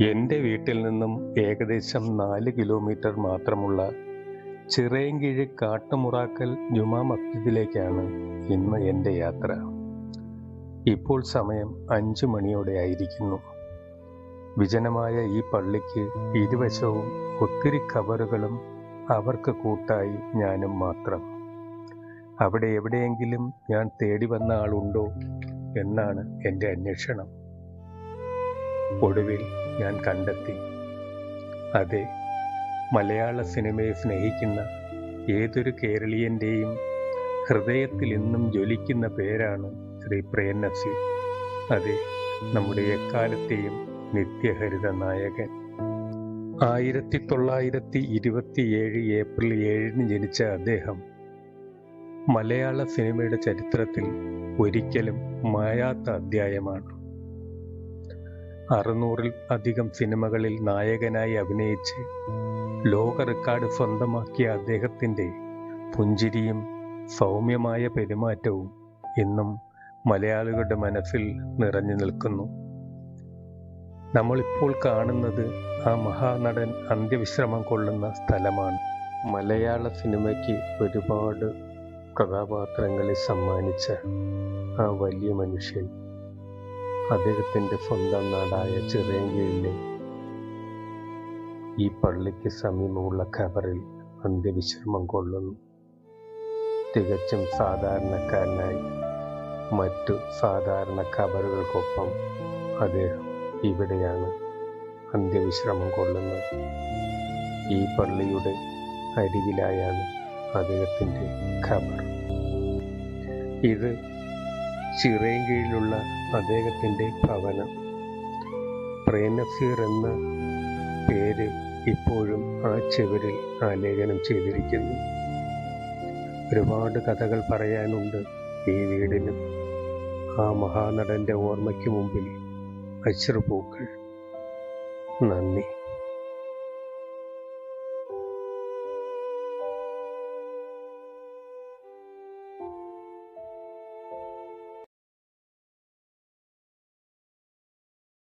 എൻ്റെ വീട്ടിൽ നിന്നും ഏകദേശം 4 കിലോമീറ്റർ മാത്രമുള്ള ചിറയൻകീഴ് കാട്ടുമുറാക്കൽ ജുമാ മസ്ജിദിലേക്കാണ് ഇന്ന് എൻ്റെ യാത്ര. ഇപ്പോൾ സമയം 5 മണിയോടെ ആയിരിക്കുന്നു. വിജനമായ ഈ പള്ളിക്ക് ഇരുവശവും ഒത്തിരി ഖബറുകളും അവർക്ക് കൂട്ടായി ഞാനും മാത്രം. അവിടെ എവിടെയെങ്കിലും ഞാൻ തേടി വന്ന ആളുണ്ടോ എന്നാണ് എൻ്റെ അന്വേഷണം. ഒടുവിൽ ഞാൻ കണ്ടെത്തി. അതെ, മലയാള സിനിമയെ സ്നേഹിക്കുന്ന ഏതൊരു കേരളീയൻ്റെയും ഹൃദയത്തിൽ ഇന്നും ജ്വലിക്കുന്ന പേരാണ് ശ്രീ പ്രേം നസീർ. അതെ, നമ്മുടെ എക്കാലത്തെയും നിത്യഹരിത നായകൻ. 1927 ഏപ്രിൽ 7 ജനിച്ച അദ്ദേഹം മലയാള സിനിമയുടെ ചരിത്രത്തിൽ ഒരിക്കലും മായാത്ത അധ്യായമാണ്. 600-ൽ അധികം സിനിമകളിൽ നായകനായി അഭിനയിച്ച് ലോക റെക്കോർഡ് സ്വന്തമാക്കിയ അദ്ദേഹത്തിൻ്റെ പുഞ്ചിരിയും സൗമ്യമായ പെരുമാറ്റവും ഇന്നും മലയാളികളുടെ മനസ്സിൽ നിറഞ്ഞു നിൽക്കുന്നു. നമ്മളിപ്പോൾ കാണുന്നത് ആ മഹാനടൻ അന്ത്യവിശ്രമം കൊള്ളുന്ന സ്ഥലമാണ്. മലയാള സിനിമയ്ക്ക് ഒരുപാട് കഥാപാത്രങ്ങളെ സമ്മാനിച്ച ആ വലിയ മനുഷ്യൻ അദ്ദേഹത്തിൻ്റെ സ്വന്തം നാടായ ചിറയൻകീഴിലെ ഈ പള്ളിക്ക് സമീപമുള്ള ഖബറിൽ അന്ത്യവിശ്രമം കൊള്ളുന്നു. തികച്ചും സാധാരണക്കാരനായി മറ്റു സാധാരണ ഖബറുകൾക്കൊപ്പം അദ്ദേഹം ഇവിടെയാണ് അന്ത്യവിശ്രമം കൊള്ളുന്നത്. ഈ പള്ളിയുടെ അരികിലായാണ് അദ്ദേഹത്തിൻ്റെ ഖബർ. ഇത് ചിറയൻകീഴിലുള്ള അദ്ദേഹത്തിൻ്റെ ഭവനം. പ്രേം നസീർ എന്ന പേര് ഇപ്പോഴും ആ ചുവരിൽ ആലേഖനം ചെയ്തിരിക്കുന്നു. ഒരുപാട് കഥകൾ പറയാനുണ്ട് ഈ വീടിനും. ആ മഹാനടൻ്റെ ഓർമ്മയ്ക്ക് മുമ്പിൽ അശ്രുപൂക്കൾ. നന്ദി.